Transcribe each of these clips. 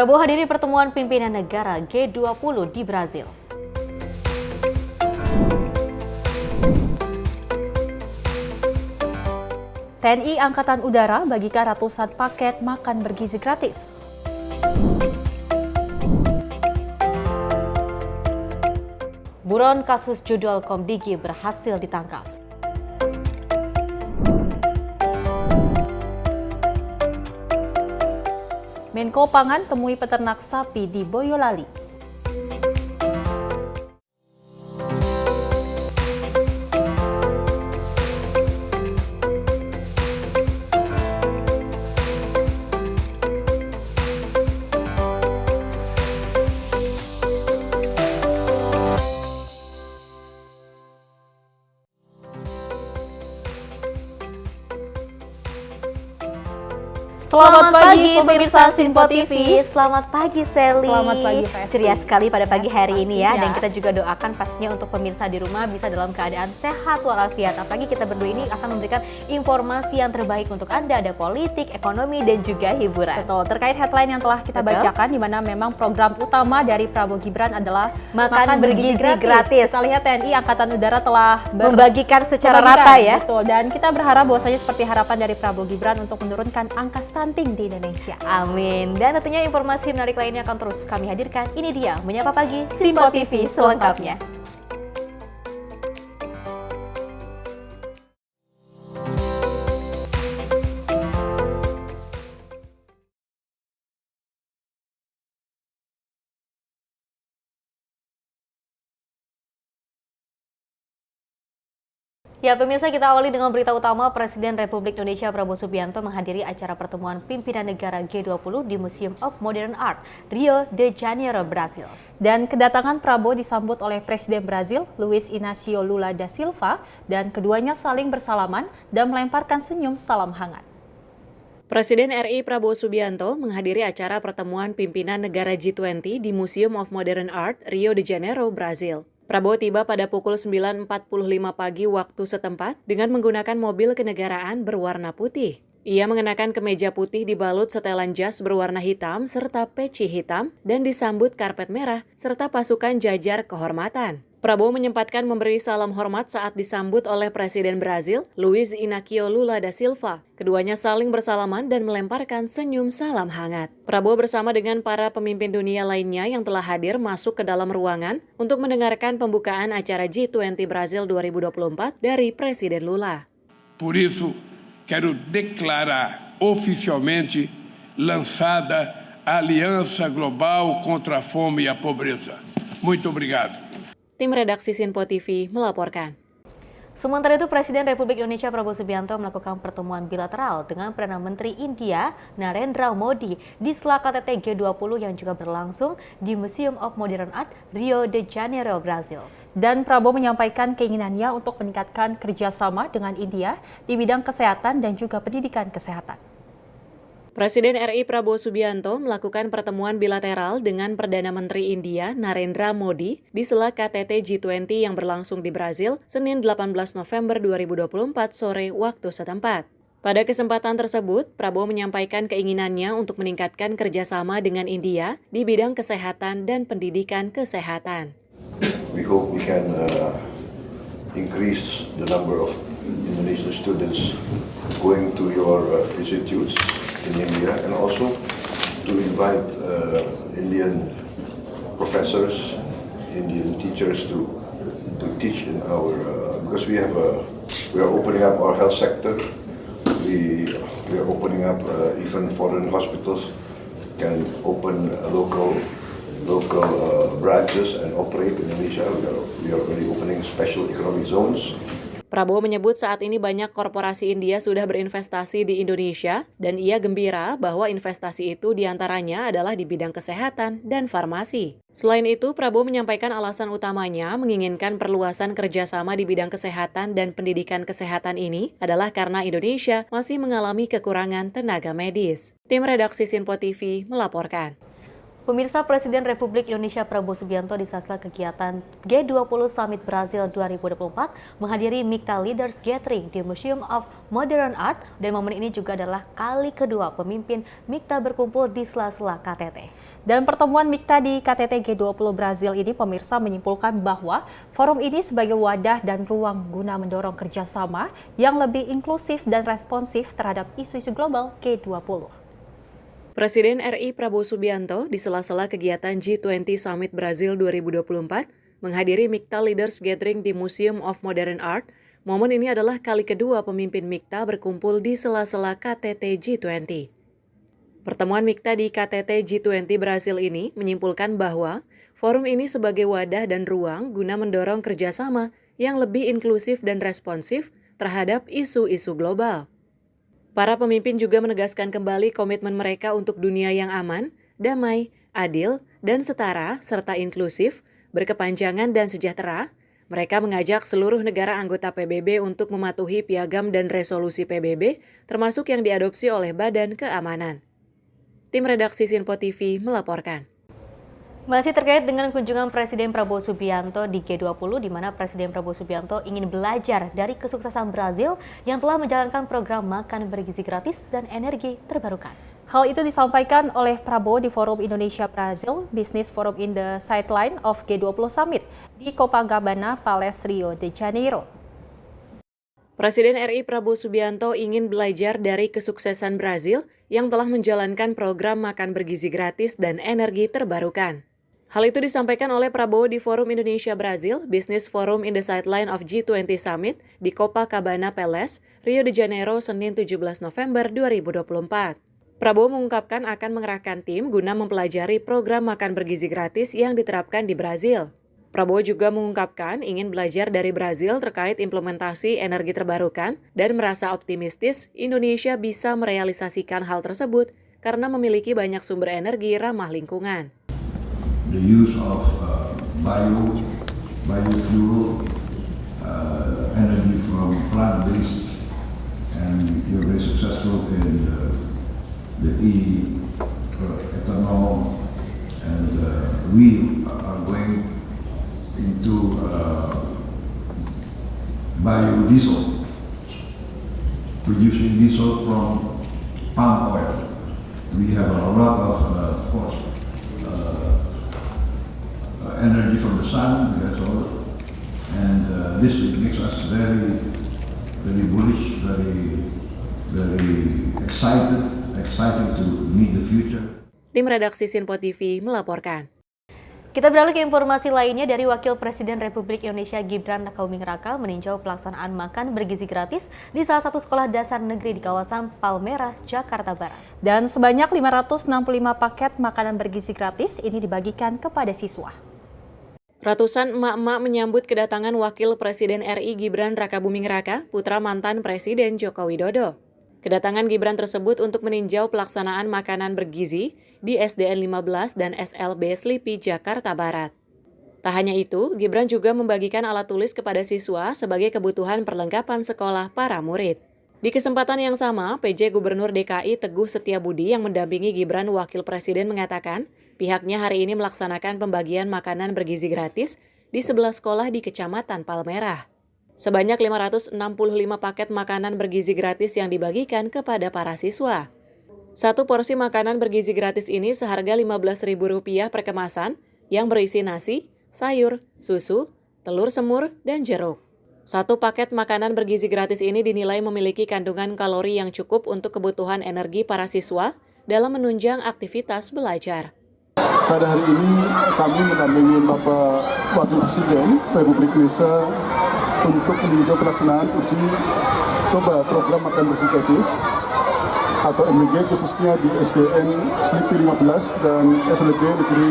Prabowo hadiri pertemuan pimpinan negara G20 di Brazil. TNI Angkatan Udara bagikan ratusan paket makan bergizi gratis. Buron kasus judul Komdigi berhasil ditangkap. Menko Pangan temui peternak sapi di Boyolali. Selamat pagi pemirsa Simpo TV. Selamat pagi Sally. Selamat pagi Festi. Ceria sekali pada pagi hari ini ya. Pastinya. Dan kita juga doakan pastinya untuk pemirsa di rumah bisa dalam keadaan sehat walafiat. Apalagi kita berdua ini akan memberikan informasi yang terbaik untuk Anda. Ada politik, ekonomi dan juga hiburan. Betul, terkait headline yang telah kita bacakan di mana memang program utama dari Prabowo Gibran adalah Makan bergizi gratis. Kita lihat TNI Angkatan Udara telah Membagikan secara rata ya. Betul, dan kita berharap bahwasanya seperti harapan dari Prabowo Gibran untuk menurunkan angka stunting di Indonesia. Amin. Dan tentunya informasi menarik lainnya akan terus kami hadirkan. Ini dia Menyapa Pagi Simpo TV selengkapnya. Ya pemirsa, kita awali dengan berita utama. Presiden Republik Indonesia Prabowo Subianto menghadiri acara pertemuan pimpinan negara G20 di Museum of Modern Art, Rio de Janeiro, Brazil. Dan kedatangan Prabowo disambut oleh Presiden Brazil, Luiz Inácio Lula da Silva, dan keduanya saling bersalaman dan melemparkan senyum salam hangat. Presiden RI Prabowo Subianto menghadiri acara pertemuan pimpinan negara G20 di Museum of Modern Art, Rio de Janeiro, Brazil. Prabowo tiba pada pukul 9.45 pagi waktu setempat dengan menggunakan mobil kenegaraan berwarna putih. Ia mengenakan kemeja putih dibalut setelan jas berwarna hitam serta peci hitam dan disambut karpet merah serta pasukan jajar kehormatan. Prabowo menyempatkan memberi salam hormat saat disambut oleh Presiden Brazil, Luiz Inácio Lula da Silva. Keduanya saling bersalaman dan melemparkan senyum salam hangat. Prabowo bersama dengan para pemimpin dunia lainnya yang telah hadir masuk ke dalam ruangan untuk mendengarkan pembukaan acara G20 Brazil 2024 dari Presiden Lula. Por isso, quero declarar oficialmente lançada a Aliança Global contra a Fome e a Pobreza. Muito obrigado. Tim redaksi Simpo TV melaporkan. Sementara itu, Presiden Republik Indonesia Prabowo Subianto melakukan pertemuan bilateral dengan Perdana Menteri India Narendra Modi di sela KTT G20 yang juga berlangsung di Museum of Modern Art, Rio de Janeiro, Brazil. Dan Prabowo menyampaikan keinginannya untuk meningkatkan kerjasama dengan India di bidang kesehatan dan juga pendidikan kesehatan. Presiden RI Prabowo Subianto melakukan pertemuan bilateral dengan Perdana Menteri India Narendra Modi di sela KTT G20 yang berlangsung di Brazil Senin 18 November 2024 sore waktu setempat. Pada kesempatan tersebut, Prabowo menyampaikan keinginannya untuk meningkatkan kerjasama dengan India di bidang kesehatan dan pendidikan kesehatan. We hope we can increase the number of Indonesian students going to your institutes in India, and also to invite Indian professors, Indian teachers to teach in our because we are opening up our health sector. We are opening up even foreign hospitals can open local branches and operate in Indonesia. We are already opening special economic zones. Prabowo menyebut saat ini banyak korporasi India sudah berinvestasi di Indonesia dan ia gembira bahwa investasi itu diantaranya adalah di bidang kesehatan dan farmasi. Selain itu, Prabowo menyampaikan alasan utamanya menginginkan perluasan kerjasama di bidang kesehatan dan pendidikan kesehatan ini adalah karena Indonesia masih mengalami kekurangan tenaga medis. Tim redaksi Simpo TV melaporkan. Pemirsa, Presiden Republik Indonesia Prabowo Subianto di sela-sela kegiatan G20 Summit Brazil 2024 menghadiri MIKTA Leaders Gathering di Museum of Modern Art, dan momen ini juga adalah kali kedua pemimpin MIKTA berkumpul di sela-sela KTT. Dan pertemuan MIKTA di KTT G20 Brazil ini, pemirsa, menyimpulkan bahwa forum ini sebagai wadah dan ruang guna mendorong kerjasama yang lebih inklusif dan responsif terhadap isu-isu global G20. Presiden RI Prabowo Subianto di sela-sela kegiatan G20 Summit Brazil 2024 menghadiri MIKTA Leaders Gathering di Museum of Modern Art. Momen ini adalah kali kedua pemimpin MIKTA berkumpul di sela-sela KTT G20. Pertemuan MIKTA di KTT G20 Brazil ini menyimpulkan bahwa forum ini sebagai wadah dan ruang guna mendorong kerjasama yang lebih inklusif dan responsif terhadap isu-isu global. Para pemimpin juga menegaskan kembali komitmen mereka untuk dunia yang aman, damai, adil, dan setara, serta inklusif, berkepanjangan dan sejahtera. Mereka mengajak seluruh negara anggota PBB untuk mematuhi piagam dan resolusi PBB, termasuk yang diadopsi oleh Badan Keamanan. Tim redaksi Sinpo TV melaporkan. Masih terkait dengan kunjungan Presiden Prabowo Subianto di G20, di mana Presiden Prabowo Subianto ingin belajar dari kesuksesan Brazil yang telah menjalankan program makan bergizi gratis dan energi terbarukan. Hal itu disampaikan oleh Prabowo di Forum Indonesia-Brazil Business Forum in the Sideline of G20 Summit di Copacabana Palace, Rio de Janeiro. Presiden RI Prabowo Subianto ingin belajar dari kesuksesan Brazil yang telah menjalankan program makan bergizi gratis dan energi terbarukan. Hal itu disampaikan oleh Prabowo di Forum Indonesia-Brazil Business Forum in the Sideline of G20 Summit di Copacabana Palace, Rio de Janeiro, Senin 17 November 2024. Prabowo mengungkapkan akan mengerahkan tim guna mempelajari program makan bergizi gratis yang diterapkan di Brazil. Prabowo juga mengungkapkan ingin belajar dari Brazil terkait implementasi energi terbarukan dan merasa optimistis Indonesia bisa merealisasikan hal tersebut karena memiliki banyak sumber energi ramah lingkungan. The use of biofuel, energy from plant-based, and you're very successful in the ethanol, and we are going into biodiesel, producing diesel from palm oil. We have a lot of course, energy from the sun, that's all, and this makes us very bullish, very excited to meet the future. Tim redaksi Sinpo TV melaporkan. Kita beralih ke informasi lainnya dari Wakil Presiden Republik Indonesia Gibran Rakabuming Raka meninjau pelaksanaan makan bergizi gratis di salah satu sekolah dasar negeri di kawasan Palmerah, Jakarta Barat. Dan sebanyak 565 paket makanan bergizi gratis ini dibagikan kepada siswa. Ratusan emak-emak menyambut kedatangan Wakil Presiden RI Gibran Rakabuming Raka, putra mantan Presiden Joko Widodo. Kedatangan Gibran tersebut untuk meninjau pelaksanaan makanan bergizi di SDN 15 dan SLB Slipi, Jakarta Barat. Tak hanya itu, Gibran juga membagikan alat tulis kepada siswa sebagai kebutuhan perlengkapan sekolah para murid. Di kesempatan yang sama, PJ Gubernur DKI Teguh Setiabudi yang mendampingi Gibran Wakil Presiden mengatakan, pihaknya hari ini melaksanakan pembagian makanan bergizi gratis di 11 sekolah di Kecamatan Palmerah. Sebanyak 565 paket makanan bergizi gratis yang dibagikan kepada para siswa. Satu porsi makanan bergizi gratis ini seharga Rp15.000 per kemasan yang berisi nasi, sayur, susu, telur semur, dan jeruk. Satu paket makanan bergizi gratis ini dinilai memiliki kandungan kalori yang cukup untuk kebutuhan energi para siswa dalam menunjang aktivitas belajar. Pada hari ini kami mendampingi Bapak Wakil Presiden Republik Indonesia untuk meninjau pelaksanaan uji coba program makan bergizi gratis atau MBG khususnya di SDN Slipi 15 dan SLB Negeri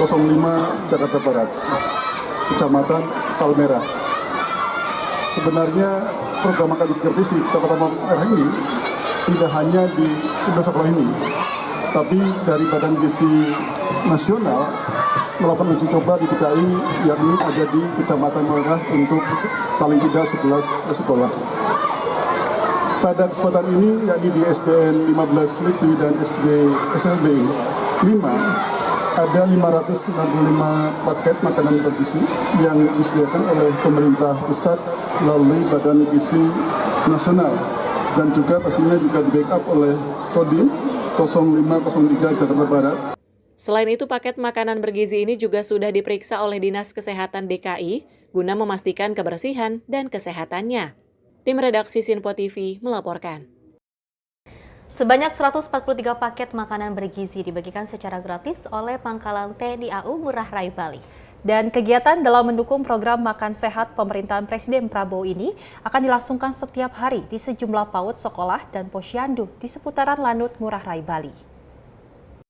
05 Jakarta Barat, Kecamatan Palmerah. Sebenarnya program makan bergizi gratis di Kecamatan Palmerah ini tidak hanya di kedua sekolah ini, tapi dari Badan Gizi Nasional melakukan uji coba di DKI, yakni ada di Kecamatan Palmerah untuk paling tidak 11 sekolah. Pada kesempatan ini, yakni di SDN 15 Slipi dan SLB 5, Ada 565 paket makanan bergizi yang disediakan oleh pemerintah pusat melalui Badan Gizi Nasional dan juga pastinya juga di-backup oleh Kodim 0503 Jakarta Barat. Selain itu, paket makanan bergizi ini juga sudah diperiksa oleh Dinas Kesehatan DKI guna memastikan kebersihan dan kesehatannya. Tim redaksi Sinpo TV melaporkan. Sebanyak 143 paket makanan bergizi dibagikan secara gratis oleh Pangkalan TNI AU Ngurah Rai Bali. Dan kegiatan dalam mendukung program makan sehat pemerintahan Presiden Prabowo ini akan dilangsungkan setiap hari di sejumlah PAUD sekolah dan posyandu di seputaran Lanut Ngurah Rai Bali.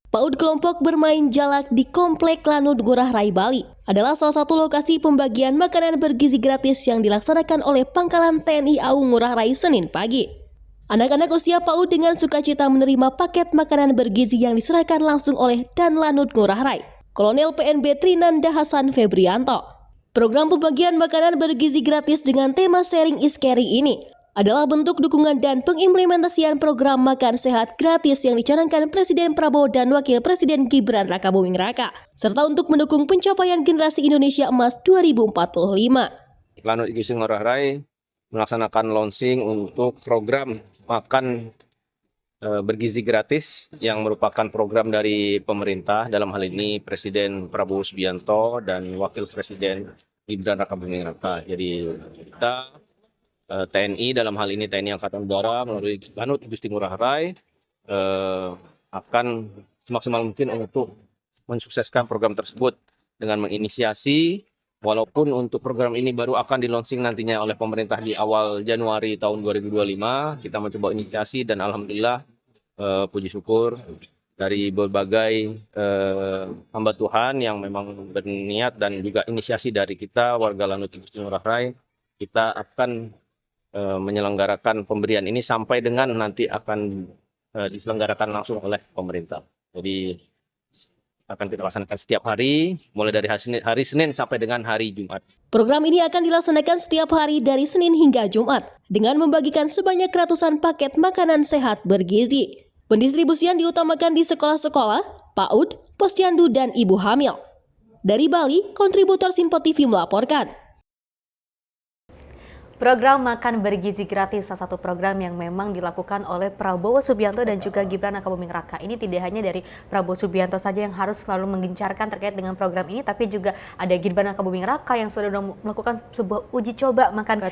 PAUD kelompok bermain jalak di Komplek Lanut Ngurah Rai Bali adalah salah satu lokasi pembagian makanan bergizi gratis yang dilaksanakan oleh Pangkalan TNI AU Ngurah Rai Senin pagi. Anak-anak usia PAUD dengan sukacita menerima paket makanan bergizi yang diserahkan langsung oleh Dan Lanut Ngurah Rai, Kolonel PNB Trinanda Hasan Febrianto. Program pembagian makanan bergizi gratis dengan tema Sharing is Caring ini adalah bentuk dukungan dan pengimplementasian program makan sehat gratis yang dicanangkan Presiden Prabowo dan Wakil Presiden Gibran Rakabuming Raka, serta untuk mendukung pencapaian generasi Indonesia Emas 2045. Lanut Gizi Ngurah Rai melaksanakan launching untuk program makan bergizi gratis yang merupakan program dari pemerintah, dalam hal ini Presiden Prabowo Subianto dan Wakil Presiden Gibran Rakabuming Raka. Jadi kita TNI, dalam hal ini TNI Angkatan Udara melalui Lanut Gusti Ngurah Rai akan semaksimal mungkin untuk mensukseskan program tersebut dengan menginisiasi. Walaupun untuk program ini baru akan di-launching nantinya oleh pemerintah di awal Januari tahun 2025, kita mencoba inisiasi dan alhamdulillah puji syukur dari berbagai hamba Tuhan yang memang berniat dan juga inisiasi dari kita warga Lanut Gusti Ngurah Rai, kita akan menyelenggarakan pemberian ini sampai dengan nanti akan diselenggarakan langsung oleh pemerintah. Jadi akan kita laksanakan setiap hari, mulai dari hari Senin sampai dengan hari Jumat. Program ini akan dilaksanakan setiap hari dari Senin hingga Jumat dengan membagikan sebanyak ratusan paket makanan sehat bergizi. Pendistribusian diutamakan di sekolah-sekolah, PAUD, posyandu, dan ibu hamil. Dari Bali, kontributor Sinpo TV melaporkan. Program makan bergizi gratis salah satu program yang memang dilakukan oleh Prabowo Subianto dan juga Gibran Rakabuming Raka. Ini tidak hanya dari Prabowo Subianto saja yang harus selalu menggencarkan terkait dengan program ini, tapi juga ada Gibran Rakabuming Raka yang sudah melakukan sebuah uji coba makan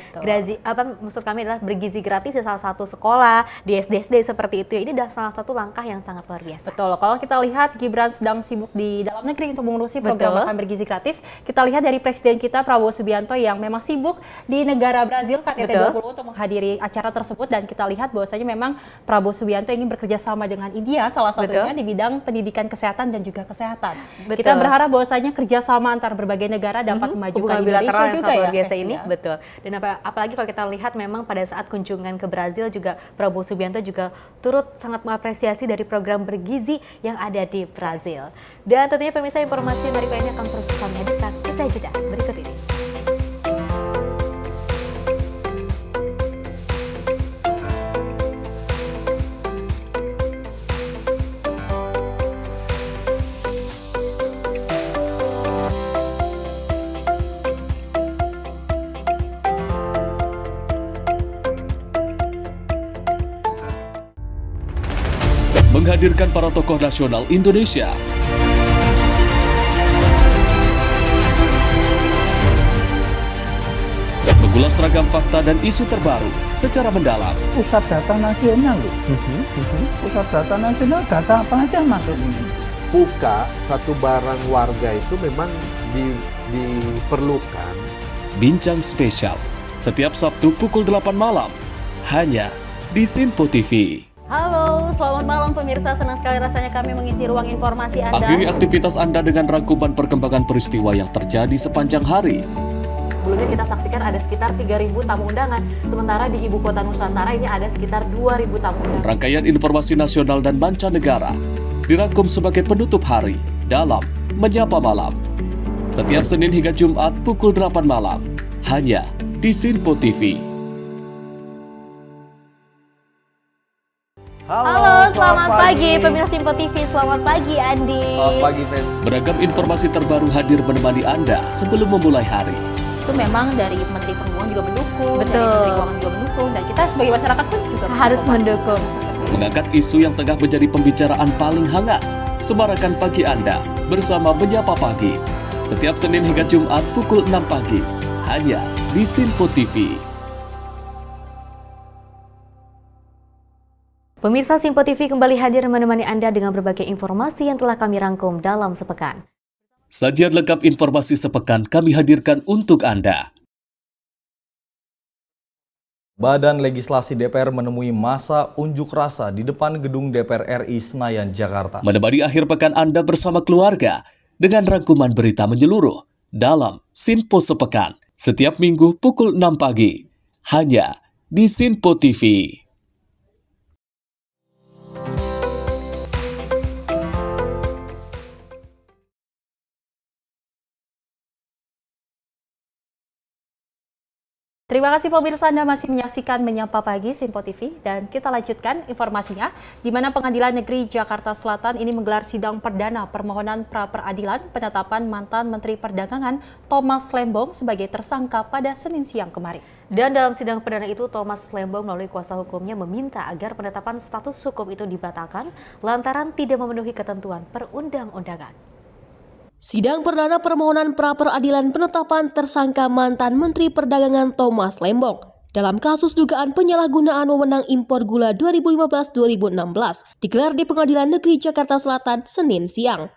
maksud kami adalah bergizi gratis di salah satu sekolah di SD seperti itu. Ini adalah salah satu langkah yang sangat luar biasa. Betul, kalau kita lihat Gibran sedang sibuk di dalam negeri untuk mengurusi program makan bergizi gratis, kita lihat dari Presiden kita Prabowo Subianto yang memang sibuk di negara Brazil KTT 20 untuk menghadiri acara tersebut, dan kita lihat bahwasanya memang Prabowo Subianto ingin bekerja sama dengan India salah satunya di bidang pendidikan kesehatan dan juga kesehatan. Kita berharap bahwasanya kerjasama antar berbagai negara dapat memajukan Indonesia juga ya. Biasa ini betul. Dan apalagi kalau kita lihat memang pada saat kunjungan ke Brazil juga Prabowo Subianto juga turut sangat mengapresiasi dari program bergizi yang ada di Brazil. Dan tentunya pemirsa, informasi menarik lainnya akan terus kami hadirkan usai jeda berikut ini. Menghadirkan para tokoh nasional Indonesia. Mengulas ragam fakta dan isu terbaru secara mendalam. Pusat data nasional loh. Pusat data nasional, data apa aja masuk ini. Buka satu barang warga itu memang diperlukan. Bincang spesial setiap Sabtu pukul 8 malam hanya di Sinpo TV. Halo, selamat malam pemirsa. Senang sekali rasanya kami mengisi ruang informasi Anda. Akhiri aktivitas Anda dengan rangkuman perkembangan peristiwa yang terjadi sepanjang hari. Sebelumnya kita saksikan ada sekitar 3.000 tamu undangan, sementara di Ibu Kota Nusantara ini ada sekitar 2.000 tamu undangan. Rangkaian informasi nasional dan mancanegara dirangkum sebagai penutup hari dalam Menyapa Malam. Setiap Senin hingga Jumat pukul 8 malam, hanya di Sinpo TV. Halo, selamat pagi pemirsa Simpo TV. Selamat pagi Andi. Selamat pagi, Fen. Beragam informasi terbaru hadir menemani Anda sebelum memulai hari. Itu memang dari Menteri Perhubungan juga mendukung, Betul. dari Menteri Keuangan juga mendukung, dan kita sebagai masyarakat pun juga Harus mendukung. Mengangkat isu yang tengah menjadi pembicaraan paling hangat. Semarakan pagi Anda bersama Menyapa Pagi. Setiap Senin hingga Jumat pukul 6 pagi. Hanya di Simpo TV. Pemirsa Simpo TV kembali hadir menemani Anda dengan berbagai informasi yang telah kami rangkum dalam sepekan. Sajian lengkap informasi sepekan kami hadirkan untuk Anda. Badan Legislasi DPR menemui masa unjuk rasa di depan gedung DPR RI Senayan, Jakarta. Menemani akhir pekan Anda bersama keluarga dengan rangkuman berita menyeluruh dalam Simpo Sepekan. Setiap minggu pukul 6 pagi. Hanya di Simpo TV. Terima kasih pemirsa, Anda masih menyaksikan Menyapa Pagi Simpo TV, dan kita lanjutkan informasinya di mana Pengadilan Negeri Jakarta Selatan ini menggelar sidang perdana permohonan pra-peradilan penetapan mantan Menteri Perdagangan Thomas Lembong sebagai tersangka pada Senin siang kemarin. Dan dalam sidang perdana itu, Thomas Lembong melalui kuasa hukumnya meminta agar penetapan status hukum itu dibatalkan lantaran tidak memenuhi ketentuan perundang-undangan. Sidang perdana permohonan pra-peradilan penetapan tersangka mantan Menteri Perdagangan Thomas Lembong dalam kasus dugaan penyalahgunaan wewenang impor gula 2015-2016 digelar di Pengadilan Negeri Jakarta Selatan Senin siang.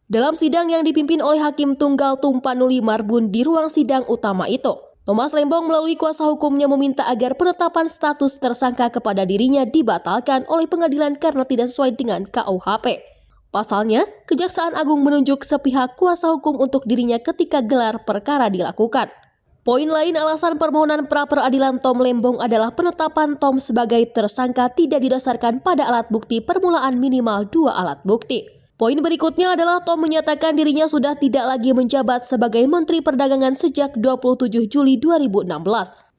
Dalam sidang yang dipimpin oleh Hakim Tunggal Tumpanuli Marbun di ruang sidang utama itu, Thomas Lembong melalui kuasa hukumnya meminta agar penetapan status tersangka kepada dirinya dibatalkan oleh pengadilan karena tidak sesuai dengan KUHP. Pasalnya, Kejaksaan Agung menunjuk sepihak kuasa hukum untuk dirinya ketika gelar perkara dilakukan. Poin lain alasan permohonan pra-peradilan Tom Lembong adalah penetapan Tom sebagai tersangka tidak didasarkan pada alat bukti permulaan minimal 2 alat bukti. Poin berikutnya adalah Tom menyatakan dirinya sudah tidak lagi menjabat sebagai Menteri Perdagangan sejak 27 Juli 2016,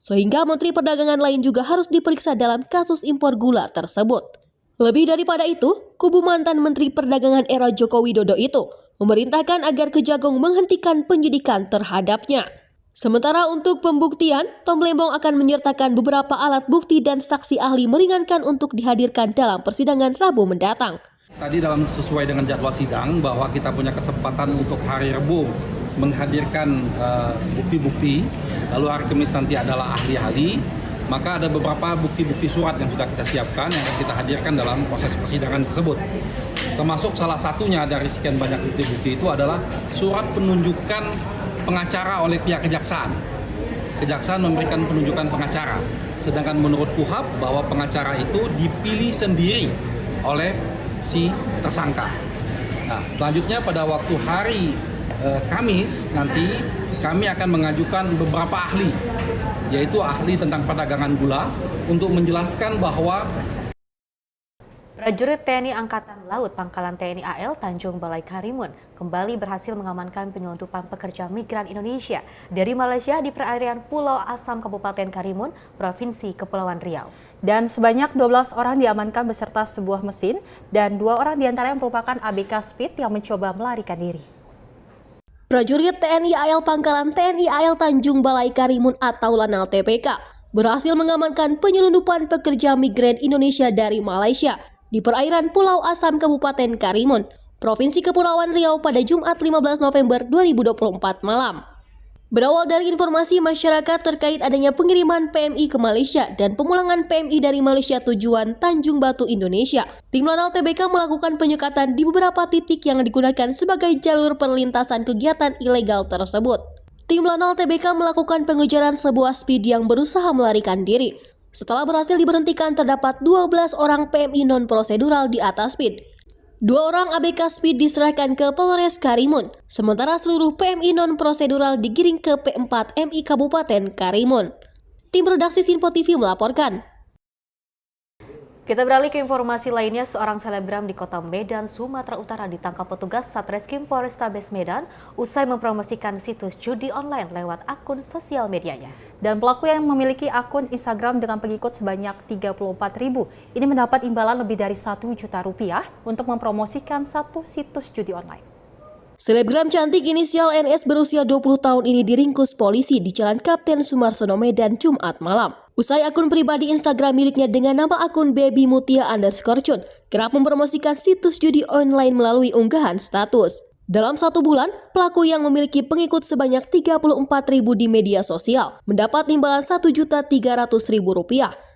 sehingga Menteri Perdagangan lain juga harus diperiksa dalam kasus impor gula tersebut. Lebih daripada itu, kubu mantan Menteri Perdagangan era Joko Widodo itu memerintahkan agar Kejagung menghentikan penyidikan terhadapnya. Sementara untuk pembuktian, Tom Lembong akan menyertakan beberapa alat bukti dan saksi ahli meringankan untuk dihadirkan dalam persidangan Rabu mendatang. Tadi sesuai dengan jadwal sidang bahwa kita punya kesempatan untuk hari Rabu menghadirkan bukti-bukti, lalu hari Kamis nanti adalah ahli-ahli. Maka ada beberapa bukti-bukti surat yang sudah kita siapkan yang akan kita hadirkan dalam proses persidangan tersebut. Termasuk salah satunya dari sekian banyak bukti-bukti itu adalah surat penunjukan pengacara oleh pihak kejaksaan. Kejaksaan memberikan penunjukan pengacara. Sedangkan menurut KUHP bahwa pengacara itu dipilih sendiri oleh si tersangka. Nah, selanjutnya pada waktu hari Kamis nanti kami akan mengajukan beberapa ahli, yaitu ahli tentang perdagangan gula, untuk menjelaskan bahwa Prajurit TNI Angkatan Laut Pangkalan TNI AL Tanjung Balai Karimun kembali berhasil mengamankan penyelundupan pekerja migran Indonesia dari Malaysia di perairan Pulau Asam Kabupaten Karimun, Provinsi Kepulauan Riau. Dan sebanyak 12 orang diamankan beserta sebuah mesin, dan 2 orang diantaranya merupakan ABK Speed yang mencoba melarikan diri. Prajurit TNI AL Pangkalan TNI AL Tanjung Balai Karimun atau Lanal TPK berhasil mengamankan penyelundupan pekerja migran Indonesia dari Malaysia di perairan Pulau Asam Kabupaten Karimun, Provinsi Kepulauan Riau pada Jumat 15 November 2024 malam. Berawal dari informasi masyarakat terkait adanya pengiriman PMI ke Malaysia dan pemulangan PMI dari Malaysia tujuan Tanjung Batu, Indonesia, tim Lanal TBK melakukan penyekatan di beberapa titik yang digunakan sebagai jalur perlintasan kegiatan ilegal tersebut. Tim Lanal TBK melakukan pengejaran sebuah speed yang berusaha melarikan diri. Setelah berhasil diberhentikan, terdapat 12 orang PMI non-prosedural di atas speed. 2 orang ABK Speed diserahkan ke Polres Karimun, sementara seluruh PMI non-prosedural digiring ke P4 MI Kabupaten Karimun. Tim redaksi Simpo TV melaporkan. Kita beralih ke informasi lainnya, seorang selebgram di kota Medan, Sumatera Utara ditangkap petugas Satreskrim Polrestabes Medan usai mempromosikan situs judi online lewat akun sosial medianya. Dan pelaku yang memiliki akun Instagram dengan pengikut sebanyak 34.000 ini mendapat imbalan lebih dari 1 juta rupiah untuk mempromosikan satu situs judi online. Selebgram cantik inisial NS berusia 20 tahun ini diringkus polisi di Jalan Kapten Sumarsono Medan Jumat malam. Usai akun pribadi Instagram miliknya dengan nama akun babymutia_cun kerap mempromosikan situs judi online melalui unggahan status. Dalam 1 bulan, pelaku yang memiliki pengikut sebanyak 34.000 di media sosial mendapat imbalan Rp1.300.000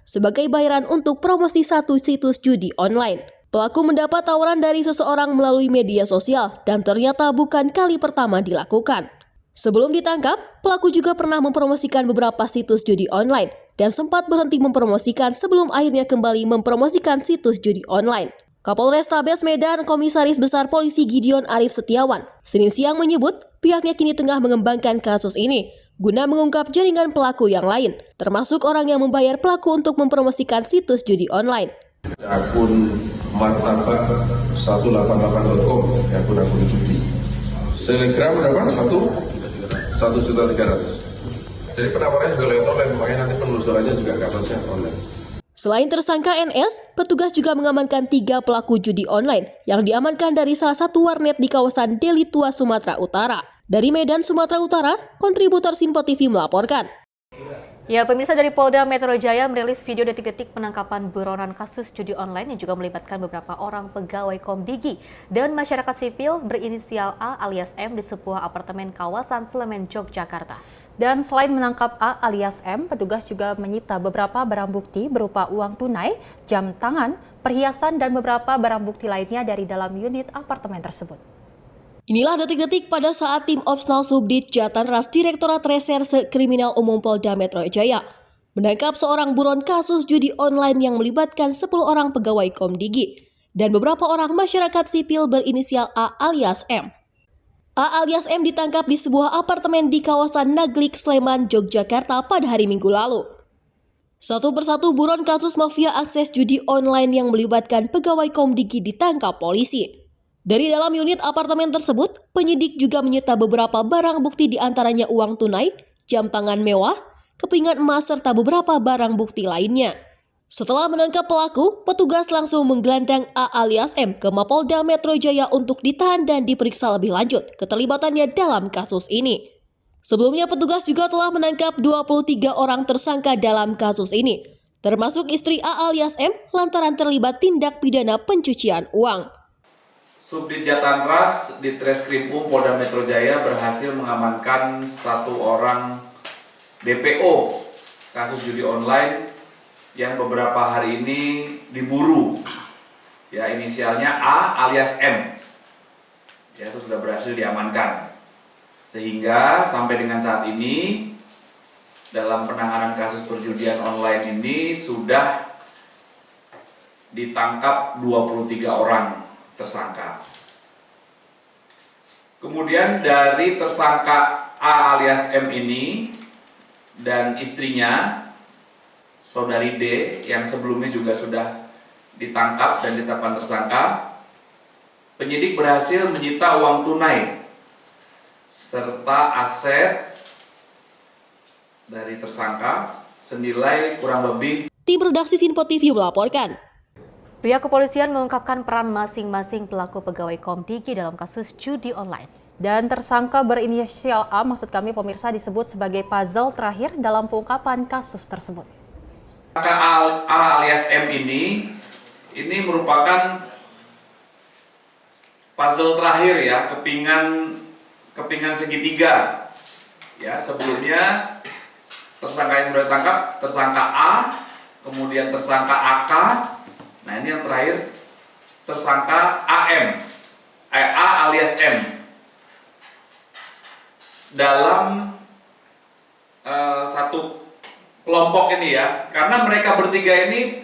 sebagai bayaran untuk promosi satu situs judi online. Pelaku mendapat tawaran dari seseorang melalui media sosial dan ternyata bukan kali pertama dilakukan. Sebelum ditangkap, pelaku juga pernah mempromosikan beberapa situs judi online dan sempat berhenti mempromosikan sebelum akhirnya kembali mempromosikan situs judi online. Kapolrestabes Medan Komisaris Besar Polisi Gideon Arif Setiawan Senin siang menyebut pihaknya kini tengah mengembangkan kasus ini guna mengungkap jaringan pelaku yang lain, termasuk orang yang membayar pelaku untuk mempromosikan situs judi online. Akun martabak188.com, akun judi. Selebgram berapa? 1.300.000. Jadi penawarannya juga lewat online, makanya nanti penelusurannya juga kasusnya online. Selain tersangka NS, petugas juga mengamankan 3 pelaku judi online yang diamankan dari salah satu warnet di kawasan Deli Tua, Sumatera Utara. Dari Medan, Sumatera Utara, kontributor Sinpo TV melaporkan. Ya, pemirsa, dari Polda Metro Jaya merilis video detik-detik penangkapan buronan kasus judi online yang juga melibatkan beberapa orang pegawai Komdigi dan masyarakat sipil berinisial A alias M di sebuah apartemen kawasan Sleman, Yogyakarta. Dan selain menangkap A alias M, petugas juga menyita beberapa barang bukti berupa uang tunai, jam tangan, perhiasan, dan beberapa barang bukti lainnya dari dalam unit apartemen tersebut. Inilah detik-detik pada saat tim Opsnal Subdit Jatanras Direktorat Reserse Kriminal Umum Polda Metro Jaya menangkap seorang buron kasus judi online yang melibatkan 10 orang pegawai Komdigi dan beberapa orang masyarakat sipil berinisial A alias M. A alias M ditangkap di sebuah apartemen di kawasan Naglik, Sleman, Yogyakarta pada hari Minggu lalu. Satu persatu buron kasus mafia akses judi online yang melibatkan pegawai Komdigi ditangkap polisi. Dari dalam unit apartemen tersebut, penyidik juga menyita beberapa barang bukti diantaranya uang tunai, jam tangan mewah, kepingan emas, serta beberapa barang bukti lainnya. Setelah menangkap pelaku, petugas langsung menggelandang A alias M ke Mapolda Metro Jaya untuk ditahan dan diperiksa lebih lanjut keterlibatannya dalam kasus ini. Sebelumnya petugas juga telah menangkap 23 orang tersangka dalam kasus ini, termasuk istri A alias M lantaran terlibat tindak pidana pencucian uang. Subdit Jatanras di Treskrimum Polda Metro Jaya berhasil mengamankan 1 orang DPO kasus judi online yang beberapa hari ini diburu. Ya, inisialnya A alias M. Ya, itu sudah berhasil diamankan. Sehingga sampai dengan saat ini dalam penanganan kasus perjudian online ini sudah ditangkap 23 orang tersangka. Kemudian dari tersangka A alias M ini dan istrinya, saudari D, yang sebelumnya juga sudah ditangkap dan ditetapkan tersangka, penyidik berhasil menyita uang tunai serta aset dari tersangka senilai kurang lebih. Tim redaksi Sinpo TV melaporkan. Pihak kepolisian mengungkapkan peran masing-masing pelaku pegawai Komdigi dalam kasus judi online. Dan tersangka berinisial A, maksud kami pemirsa, disebut sebagai puzzle terakhir dalam pengungkapan kasus tersebut. A alias M ini merupakan puzzle terakhir ya, kepingan segitiga. Ya, sebelumnya tersangka yang sudah ditangkap, tersangka A, kemudian tersangka AK. Nah, ini yang terakhir tersangka AM, A alias M. Dalam satu kelompok ini ya, karena mereka bertiga ini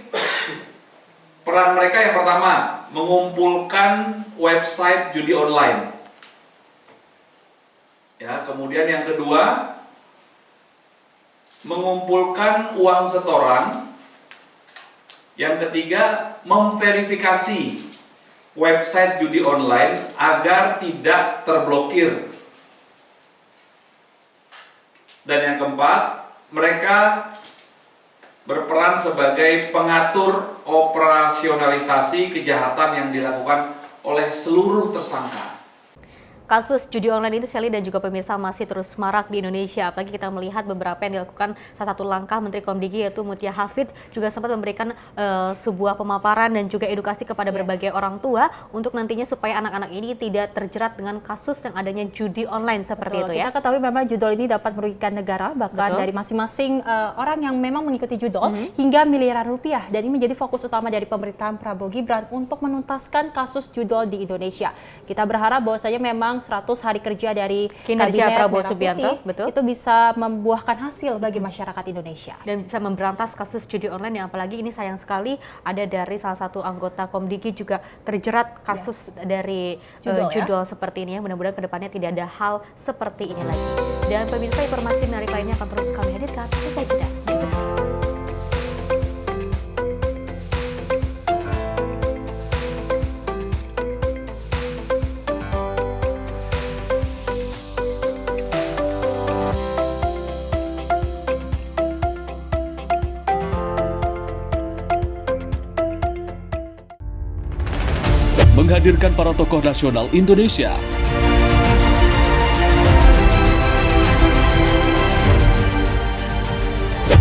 peran mereka yang pertama mengumpulkan website judi online. Ya, kemudian yang kedua mengumpulkan uang setoran Yang ketiga, memverifikasi website judi online agar tidak terblokir. Dan yang keempat, mereka berperan sebagai pengatur operasionalisasi kejahatan yang dilakukan oleh seluruh tersangka. Kasus judi online ini Sally dan juga pemirsa masih terus marak di Indonesia. Apalagi kita melihat beberapa yang dilakukan salah satu langkah Menteri Komdigi yaitu Mutia Hafid juga sempat memberikan sebuah pemaparan dan juga edukasi kepada berbagai orang tua untuk nantinya supaya anak-anak ini tidak terjerat dengan kasus yang adanya judi online seperti itu ya. Kita ketahui memang judol ini dapat merugikan negara bahkan dari masing-masing orang yang memang mengikuti judol hingga miliaran rupiah, dan ini menjadi fokus utama dari pemerintahan Prabowo Gibran untuk menuntaskan kasus judol di Indonesia. Kita berharap bahwasanya memang 100 hari kerja dari kinerja Prabowo Merah Subianto Putih, itu bisa membuahkan hasil bagi masyarakat Indonesia dan bisa memberantas kasus judi online, yang apalagi ini sayang sekali ada dari salah satu anggota Komdigi juga terjerat kasus dari judol seperti ini ya. Mudah-mudahan kedepannya tidak ada hal seperti ini lagi. Dan pemirsa, informasi menarik lainnya akan terus kami hadirkan usai jeda. Menghadirkan para tokoh nasional Indonesia.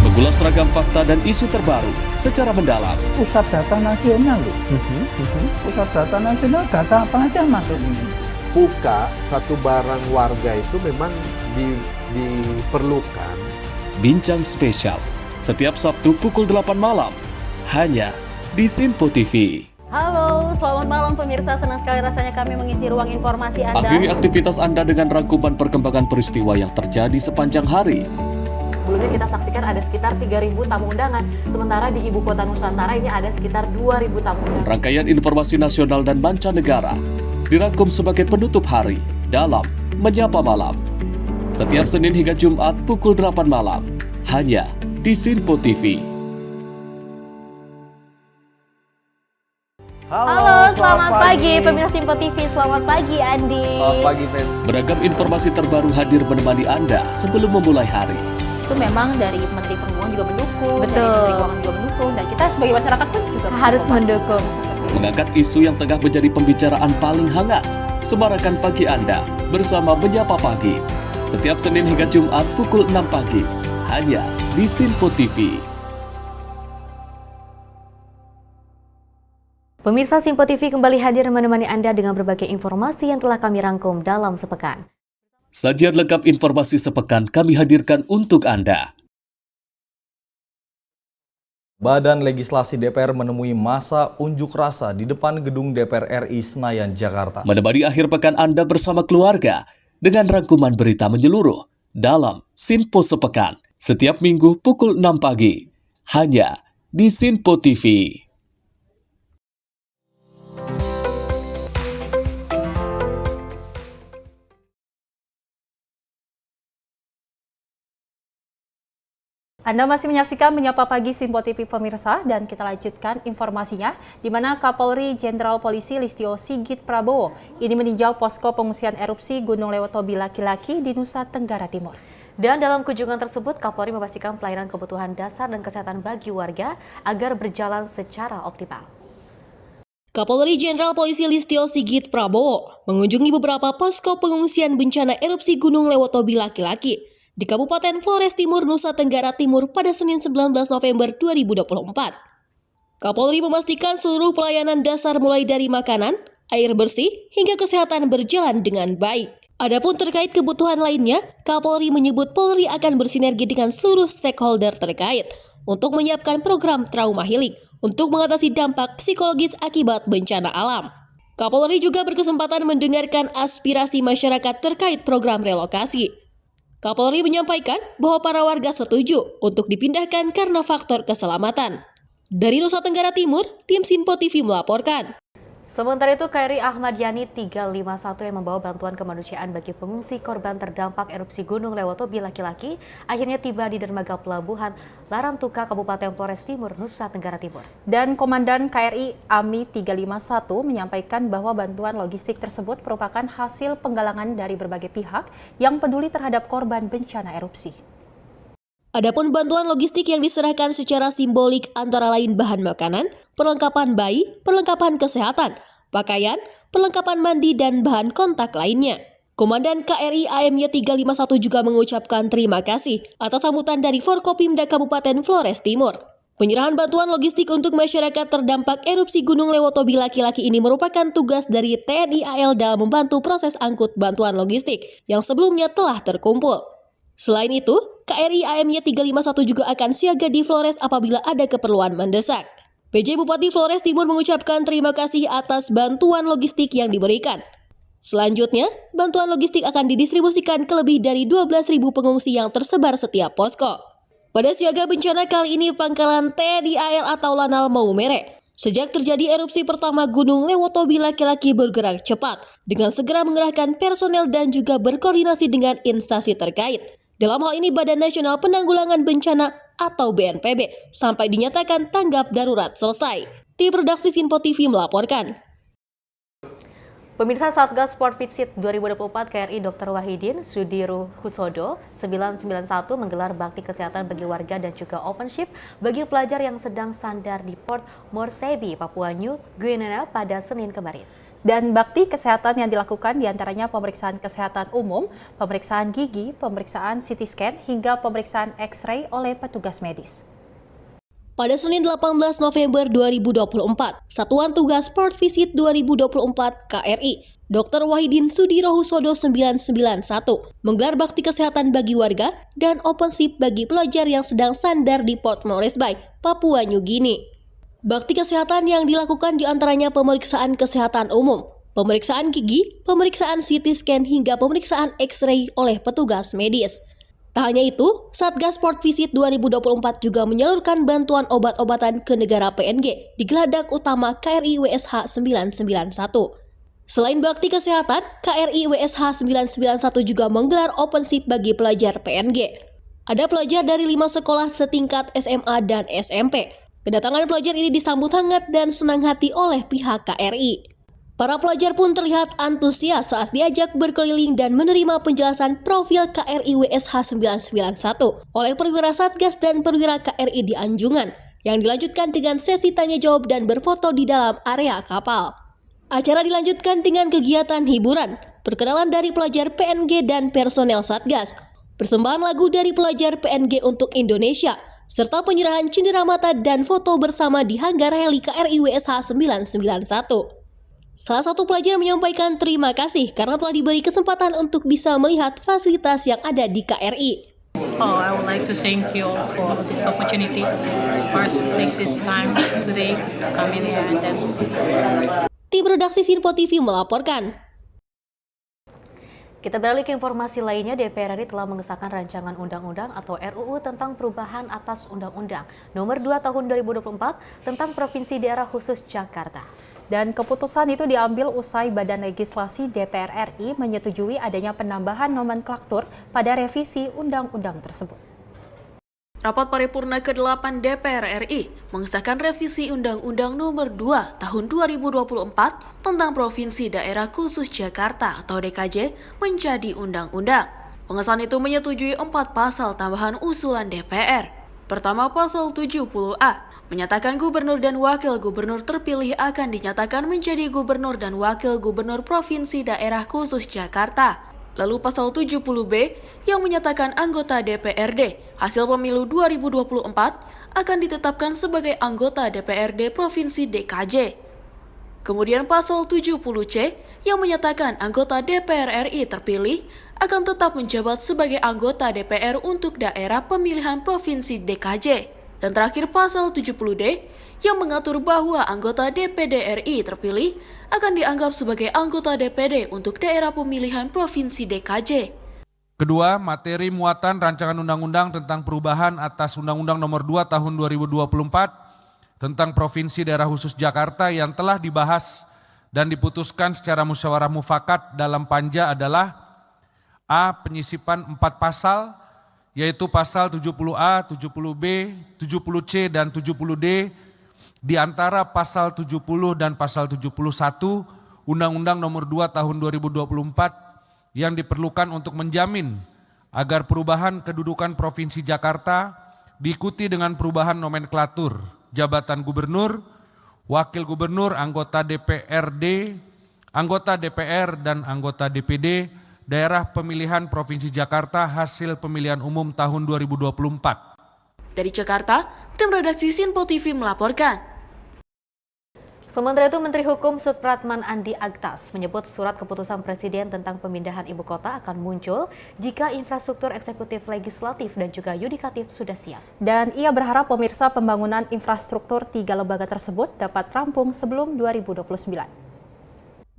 Mengulas ragam fakta dan isu terbaru secara mendalam. Pusat data nasional loh. Pusat data nasional, data apa aja masuk ini. Buka satu barang warga itu memang diperlukan. Bincang spesial setiap Sabtu pukul 8 malam hanya di Sinpo TV. Halo, selamat malam pemirsa. Senang sekali rasanya kami mengisi ruang informasi Anda. Akhiri aktivitas Anda dengan rangkuman perkembangan peristiwa yang terjadi sepanjang hari. Sebelumnya kita saksikan ada sekitar 3.000 tamu undangan, sementara di Ibu Kota Nusantara ini ada sekitar 2.000 tamu undangan. Rangkaian informasi nasional dan mancanegara dirangkum sebagai penutup hari dalam Menyapa Malam. Setiap Senin hingga Jumat pukul 8 malam, hanya di Sinpo TV. Halo, selamat pagi pemirsa Sinpo TV. Selamat pagi Andi. Selamat pagi, Fen. Beragam informasi terbaru hadir menemani Anda sebelum memulai hari. Itu memang dari Menteri Perhubungan juga mendukung, Betul. dari Menteri Keuangan juga mendukung, dan kita sebagai masyarakat pun juga Harus mendukung. Mengangkat isu yang tengah menjadi pembicaraan paling hangat. Semarakan pagi Anda bersama Menyapa Pagi. Setiap Senin hingga Jumat pukul 6 pagi, hanya di Sinpo TV. Pemirsa Sinpo TV kembali hadir menemani Anda dengan berbagai informasi yang telah kami rangkum dalam sepekan. Sajian lengkap informasi sepekan kami hadirkan untuk Anda. Badan Legislasi DPR menemui masa unjuk rasa di depan gedung DPR RI Senayan, Jakarta. Menemani akhir pekan Anda bersama keluarga dengan rangkuman berita menyeluruh dalam Sinpo Sepekan. Setiap minggu pukul 6 pagi, hanya di Sinpo TV. Anda masih menyaksikan Menyapa Pagi Sinpo TV pemirsa, dan kita lanjutkan informasinya di mana Kapolri Jenderal Polisi Listio Sigit Prabowo ini meninjau posko pengungsian erupsi Gunung Lewotobi Laki-Laki di Nusa Tenggara Timur. Dan dalam kunjungan tersebut, Kapolri memastikan pelayanan kebutuhan dasar dan kesehatan bagi warga agar berjalan secara optimal. Kapolri Jenderal Polisi Listio Sigit Prabowo mengunjungi beberapa posko pengungsian bencana erupsi Gunung Lewotobi Laki-Laki di Kabupaten Flores Timur, Nusa Tenggara Timur pada Senin 19 November 2024. Kapolri memastikan seluruh pelayanan dasar mulai dari makanan, air bersih, hingga kesehatan berjalan dengan baik. Adapun terkait kebutuhan lainnya, Kapolri menyebut Polri akan bersinergi dengan seluruh stakeholder terkait untuk menyiapkan program trauma healing untuk mengatasi dampak psikologis akibat bencana alam. Kapolri juga berkesempatan mendengarkan aspirasi masyarakat terkait program relokasi. Kapolri menyampaikan bahwa para warga setuju untuk dipindahkan karena faktor keselamatan. Dari Nusa Tenggara Timur, tim Sinpo TV melaporkan. Sementara itu, KRI Ahmad Yani 351 yang membawa bantuan kemanusiaan bagi pengungsi korban terdampak erupsi Gunung Lewotobi laki-laki akhirnya tiba di dermaga pelabuhan Larantuka, Kabupaten Flores Timur, Nusa Tenggara Timur. Dan Komandan KRI AMI 351 menyampaikan bahwa bantuan logistik tersebut merupakan hasil penggalangan dari berbagai pihak yang peduli terhadap korban bencana erupsi. Adapun bantuan logistik yang diserahkan secara simbolik antara lain bahan makanan, perlengkapan bayi, perlengkapan kesehatan, pakaian, perlengkapan mandi, dan bahan kontak lainnya. Komandan KRI AMY 351 juga mengucapkan terima kasih atas sambutan dari Forkopimda Kabupaten Flores Timur. Penyerahan bantuan logistik untuk masyarakat terdampak erupsi Gunung Lewotobi laki-laki ini merupakan tugas dari TNI AL dalam membantu proses angkut bantuan logistik yang sebelumnya telah terkumpul. Selain itu, KRI AMY 351 juga akan siaga di Flores apabila ada keperluan mendesak. PJ Bupati Flores Timur mengucapkan terima kasih atas bantuan logistik yang diberikan. Selanjutnya, bantuan logistik akan didistribusikan ke lebih dari 12.000 pengungsi yang tersebar setiap posko. Pada siaga bencana kali ini pangkalan TNI AL atau Lanal Maumere. Sejak terjadi erupsi pertama Gunung Lewotobi laki-laki bergerak cepat dengan segera mengerahkan personel dan juga berkoordinasi dengan instansi terkait. Dalam hal ini Badan Nasional Penanggulangan Bencana atau BNPB sampai dinyatakan tanggap darurat selesai. Tim redaksi Sinpo TV melaporkan. Pemirsa, Satgas Sport Visit 2024 KRI Dr. Wahidin Sudirohusodo 991 menggelar bakti kesehatan bagi warga dan juga open ship bagi pelajar yang sedang sandar di Port Moresby, Papua New Guinea pada Senin kemarin. Dan bakti kesehatan yang dilakukan diantaranya pemeriksaan kesehatan umum, pemeriksaan gigi, pemeriksaan CT scan, hingga pemeriksaan X-ray oleh petugas medis. Pada Senin 18 November 2024, Satuan Tugas Sport Visit 2024 KRI Dr. Wahidin Sudirohusodo 991 menggelar bakti kesehatan bagi warga dan open ship bagi pelajar yang sedang sandar di Port Moresby, Papua New Guinea. Bakti kesehatan yang dilakukan diantaranya pemeriksaan kesehatan umum, pemeriksaan gigi, pemeriksaan CT scan, hingga pemeriksaan X-ray oleh petugas medis. Tak hanya itu, Satgas Sport Visit 2024 juga menyalurkan bantuan obat-obatan ke negara PNG di Geladak Utama KRI WSH 991. Selain bakti kesehatan, KRI WSH 991 juga menggelar open ship bagi pelajar PNG. Ada pelajar dari 5 sekolah setingkat SMA dan SMP. Kedatangan pelajar ini disambut hangat dan senang hati oleh pihak KRI. Para pelajar pun terlihat antusias saat diajak berkeliling dan menerima penjelasan profil KRI WSH 991 oleh perwira Satgas dan perwira KRI di Anjungan, yang dilanjutkan dengan sesi tanya jawab dan berfoto di dalam area kapal. Acara dilanjutkan dengan kegiatan hiburan, perkenalan dari pelajar PNG dan personel Satgas, persembahan lagu dari pelajar PNG untuk Indonesia, serta penyerahan cenderamata dan foto bersama di hanggar heli KRI WSH 991. Salah satu pelajar menyampaikan terima kasih karena telah diberi kesempatan untuk bisa melihat fasilitas yang ada di KRI. I would like to thank you all for this opportunity. First, take this time today to come in here and then. Tim redaksi Sinpo TV melaporkan. Kita beralih ke informasi lainnya. DPR RI telah mengesahkan rancangan undang-undang atau RUU tentang perubahan atas Undang-Undang Nomor 2 Tahun 2024 tentang Provinsi Daerah Khusus Jakarta. Dan keputusan itu diambil usai Badan Legislasi DPR RI menyetujui adanya penambahan nomenklatur pada revisi undang-undang tersebut. Rapat Paripurna ke-8 DPR RI mengesahkan revisi Undang-Undang Nomor 2 Tahun 2024 tentang Provinsi Daerah Khusus Jakarta atau DKJ menjadi undang-undang. Pengesahan itu menyetujui 4 pasal tambahan usulan DPR. Pertama, pasal 70A menyatakan gubernur dan wakil gubernur terpilih akan dinyatakan menjadi gubernur dan wakil gubernur Provinsi Daerah Khusus Jakarta. Lalu pasal 70B yang menyatakan anggota DPRD hasil pemilu 2024 akan ditetapkan sebagai anggota DPRD Provinsi DKJ. Kemudian pasal 70C yang menyatakan anggota DPR RI terpilih akan tetap menjabat sebagai anggota DPR untuk daerah pemilihan Provinsi DKJ. Dan terakhir pasal 70D yang mengatur bahwa anggota DPD RI terpilih akan dianggap sebagai anggota DPD untuk daerah pemilihan Provinsi DKJ. Kedua, materi muatan rancangan undang-undang tentang perubahan atas Undang-Undang Nomor 2 Tahun 2024 tentang Provinsi Daerah Khusus Jakarta yang telah dibahas dan diputuskan secara musyawarah mufakat dalam panja adalah A. Penyisipan 4 pasal, yaitu pasal 70A, 70B, 70C, dan 70D, di antara pasal 70 dan pasal 71 Undang-Undang Nomor 2 Tahun 2024 yang diperlukan untuk menjamin agar perubahan kedudukan Provinsi Jakarta diikuti dengan perubahan nomenklatur jabatan gubernur, wakil gubernur, anggota DPRD, anggota DPR, dan anggota DPD daerah pemilihan Provinsi Jakarta hasil pemilihan umum tahun 2024. Dari Jakarta, tim redaksi Sinpo TV melaporkan. Sementara itu, Menteri Hukum Supratman Andi Aktas menyebut surat keputusan Presiden tentang pemindahan ibu kota akan muncul jika infrastruktur eksekutif, legislatif, dan juga yudikatif sudah siap. Dan ia berharap pemirsa pembangunan infrastruktur 3 lembaga tersebut dapat rampung sebelum 2029.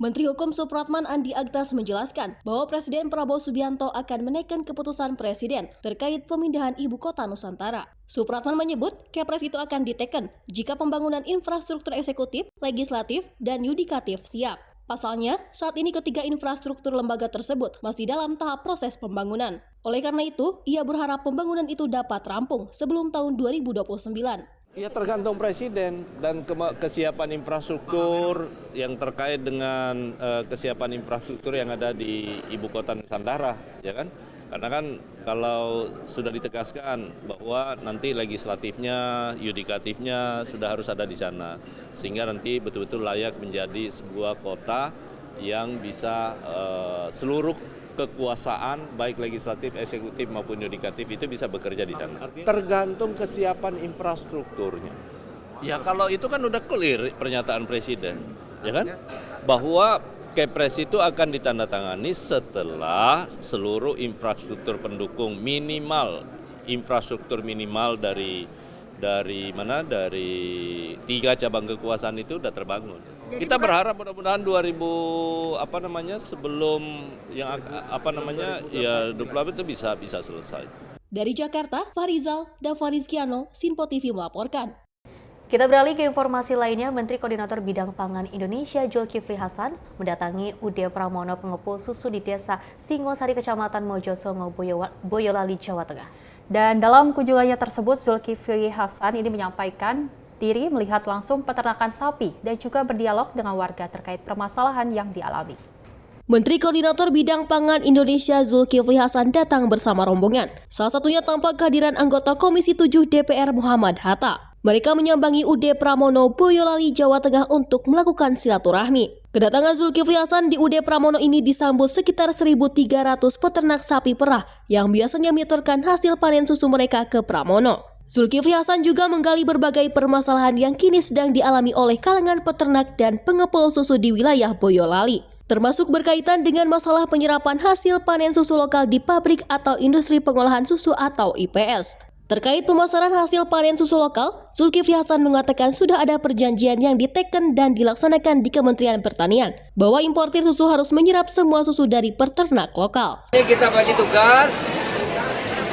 Menteri Hukum Supratman Andi Aktas menjelaskan bahwa Presiden Prabowo Subianto akan menaikkan keputusan Presiden terkait pemindahan ibu kota Nusantara. Supratman menyebut Kepres itu akan diteken jika pembangunan infrastruktur eksekutif, legislatif, dan yudikatif siap. Pasalnya, saat ini ketiga infrastruktur lembaga tersebut masih dalam tahap proses pembangunan. Oleh karena itu, ia berharap pembangunan itu dapat rampung sebelum tahun 2029. Ya tergantung Presiden dan kesiapan infrastruktur yang terkait dengan kesiapan infrastruktur yang ada di Ibu Kota Nusantara, ya kan? Karena kan kalau sudah ditegaskan bahwa nanti legislatifnya, yudikatifnya sudah harus ada di sana, sehingga nanti betul-betul layak menjadi sebuah kota yang bisa seluruh kekuasaan baik legislatif, eksekutif maupun yudikatif itu bisa bekerja di sana. Tergantung kesiapan infrastrukturnya. Ya kalau itu kan udah clear pernyataan Presiden, ya kan? Bahwa Kepres itu akan ditandatangani setelah seluruh infrastruktur pendukung minimal, infrastruktur minimal dari 3 cabang kekuasaan itu udah terbangun. Kita berharap mudah-mudahan sebelum yang 20 itu bisa selesai. Dari Jakarta, Farizal Dafarizkiano, Sinpo TV melaporkan. Kita beralih ke informasi lainnya. Menteri Koordinator Bidang Pangan Indonesia Zulkifli Hasan mendatangi UD Pramono pengepul susu di Desa Singosari, Kecamatan Mojosongo, Boyolali, Jawa Tengah. Dan dalam kunjungannya tersebut, Zulkifli Hasan ini menyampaikan diri melihat langsung peternakan sapi dan juga berdialog dengan warga terkait permasalahan yang dialami. Menteri Koordinator Bidang Pangan Indonesia Zulkifli Hasan datang bersama rombongan. Salah satunya tampak kehadiran anggota Komisi 7 DPR Muhammad Hatta. Mereka menyambangi UD Pramono, Boyolali, Jawa Tengah untuk melakukan silaturahmi. Kedatangan Zulkifli Hasan di UD Pramono ini disambut sekitar 1.300 peternak sapi perah yang biasanya menyetorkan hasil panen susu mereka ke Pramono. Zulkifli Hasan juga menggali berbagai permasalahan yang kini sedang dialami oleh kalangan peternak dan pengepul susu di wilayah Boyolali, termasuk berkaitan dengan masalah penyerapan hasil panen susu lokal di pabrik atau industri pengolahan susu atau IPS. Terkait pemasaran hasil panen susu lokal, Zulkifli Hasan mengatakan sudah ada perjanjian yang diteken dan dilaksanakan di Kementerian Pertanian bahwa importir susu harus menyerap semua susu dari peternak lokal. Ini kita bagi tugas,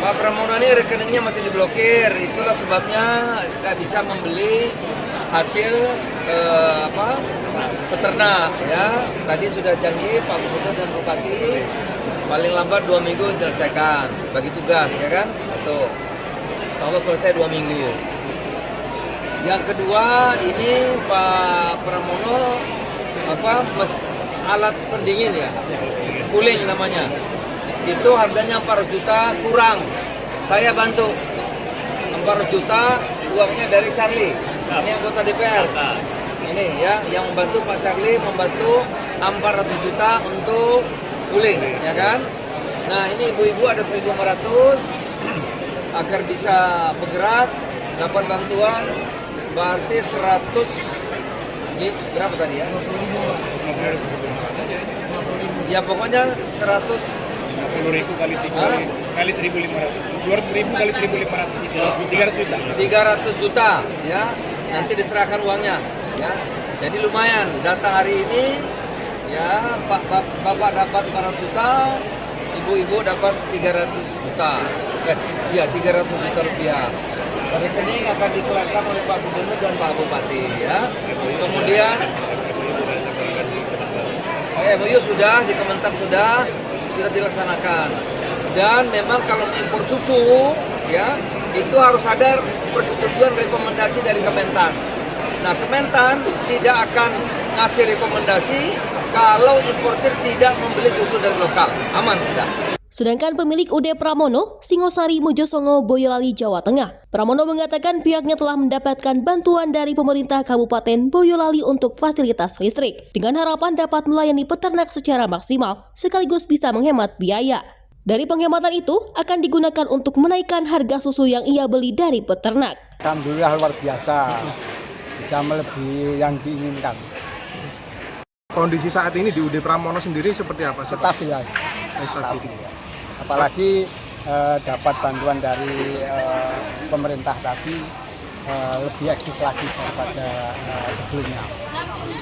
Pak Pramono ini rekeningnya masih diblokir, itulah sebabnya tidak bisa membeli hasil peternak. Ya, tadi sudah janji Pak Gubernur dan Bupati paling lambat 2 minggu selesaikan, bagi tugas, ya kan? Satu. Insya Allah selesai 2 minggu. Yang kedua, ini Pak Pramono alat pendingin ya, cooling namanya. Itu harganya 4 juta kurang. Saya bantu 4 juta, uangnya dari Charlie. Ini anggota DPR. Ini ya, yang membantu Pak Charlie membantu 400 juta untuk cooling, ya kan? Nah ini ibu-ibu ada 1.500. Agar bisa bergerak, dapat bantuan, berarti 100, berapa tadi ya? Ya pokoknya 150.000 kali 1.500, 200.000 kali 1.500, 300 juta. 300 juta, ya. Nanti diserahkan uangnya, ya. Jadi lumayan. Data hari ini, ya, bapak dapat 400 juta, ibu-ibu dapat 300 juta. Ya 300 juta rupiah. Rekening akan dikeluarkan oleh Pak Gubernur dan Pak Bupati, ya. Kemudian MOU sudah di Kementan sudah dilaksanakan. Dan memang kalau mengimpor susu ya itu harus ada persetujuan rekomendasi dari Kementan. Nah, Kementan tidak akan ngasih rekomendasi kalau importir tidak membeli susu dari lokal. Aman sudah. Sedangkan pemilik UD Pramono, Singosari Mojosongo, Boyolali, Jawa Tengah. Pramono mengatakan pihaknya telah mendapatkan bantuan dari pemerintah Kabupaten Boyolali untuk fasilitas listrik, dengan harapan dapat melayani peternak secara maksimal, sekaligus bisa menghemat biaya. Dari penghematan itu akan digunakan untuk menaikkan harga susu yang ia beli dari peternak. Alhamdulillah luar biasa, bisa melebihi yang diinginkan. Kondisi saat ini di UD Pramono sendiri seperti apa? Stabil ya. Stabil. Apalagi dapat bantuan dari pemerintah tadi lebih eksis lagi daripada sebelumnya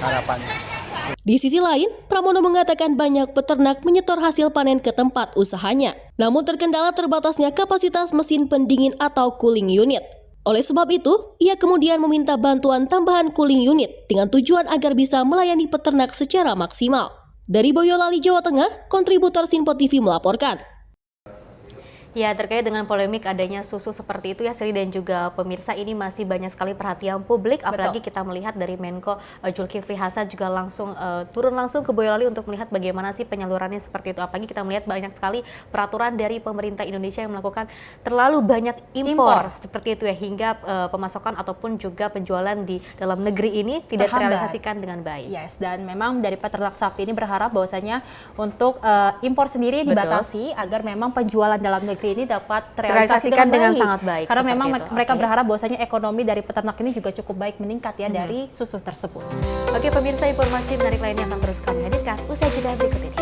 harapannya. Di sisi lain, Pramono mengatakan banyak peternak menyetor hasil panen ke tempat usahanya. Namun terkendala terbatasnya kapasitas mesin pendingin atau cooling unit. Oleh sebab itu, ia kemudian meminta bantuan tambahan cooling unit dengan tujuan agar bisa melayani peternak secara maksimal. Dari Boyolali, Jawa Tengah, kontributor Sinpo TV melaporkan. Ya, terkait dengan polemik adanya susu seperti itu ya Sri dan juga pemirsa, ini masih banyak sekali perhatian publik, apalagi kita melihat dari Menko Zulkifli Hasan juga langsung turun langsung ke Boyolali untuk melihat bagaimana sih penyalurannya seperti itu. Apalagi kita melihat banyak sekali peraturan dari pemerintah Indonesia yang melakukan terlalu banyak impor. Seperti itu ya, hingga pemasokan ataupun juga penjualan di dalam negeri ini tidak terrealisasikan dengan baik. Yes, dan memang dari peternak sapi ini berharap bahwasanya untuk impor sendiri dibatasi agar memang penjualan dalam negeri ini dapat terrealisasikan dengan sangat baik. Karena memang mereka berharap bahwasanya ekonomi dari peternak ini juga cukup baik meningkat ya dari susu tersebut. Oke pemirsa, informasi menarik lainnya akan terus kami hadirkan usai jeda berikut ini.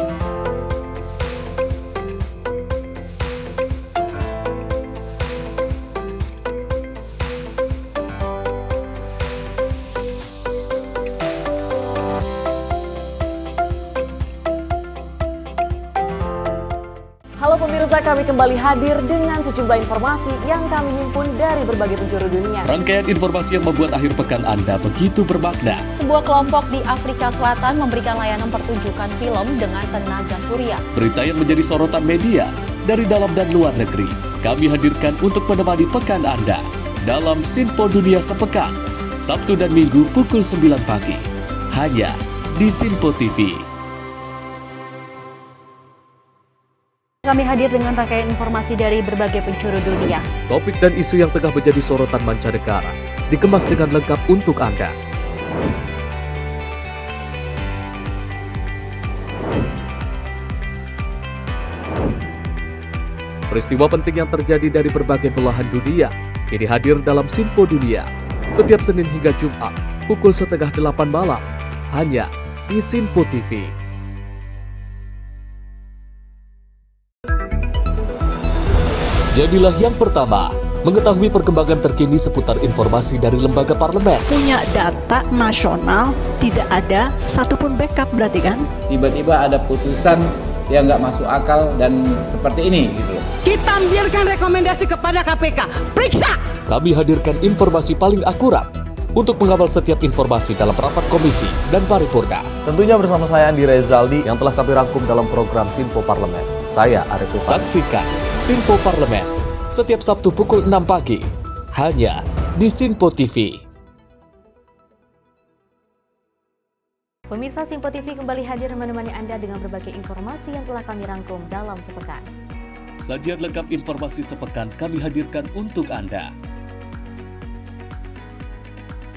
Halo pemirsa, kami kembali hadir dengan sejumlah informasi yang kami himpun dari berbagai penjuru dunia. Rangkaian informasi yang membuat akhir pekan Anda begitu bermakna. Sebuah kelompok di Afrika Selatan memberikan layanan pertunjukan film dengan tenaga surya. Berita yang menjadi sorotan media dari dalam dan luar negeri, kami hadirkan untuk menemani pekan Anda dalam Sinpo Dunia Sepekan, Sabtu dan Minggu pukul 9 pagi, hanya di Sinpo TV. Kami hadir dengan rangkaian informasi dari berbagai penjuru dunia. Topik dan isu yang tengah menjadi sorotan mancanegara dikemas dengan lengkap untuk Anda. Peristiwa penting yang terjadi dari berbagai belahan dunia ini hadir dalam Sinpo Dunia setiap Senin hingga Jumat pukul 7:30 malam hanya di Sinpo TV. Jadilah yang pertama mengetahui perkembangan terkini seputar informasi dari lembaga parlemen. Punya data nasional, tidak ada satupun backup berarti kan? Tiba-tiba ada putusan yang nggak masuk akal dan seperti ini gitu. Kita biarkan rekomendasi kepada KPK, periksa! Kami hadirkan informasi paling akurat untuk mengawal setiap informasi dalam rapat komisi dan paripurna. Tentunya bersama saya Andi Rezaldi yang telah kami rangkum dalam program Sinpo Parlemen. Saya Arif Tufan. Saksikan Sinpo Parlemen setiap Sabtu pukul 6 pagi hanya di Sinpo TV. Pemirsa, Sinpo TV kembali hadir menemani Anda dengan berbagai informasi yang telah kami rangkum dalam sepekan. Sajian lengkap informasi sepekan kami hadirkan untuk Anda.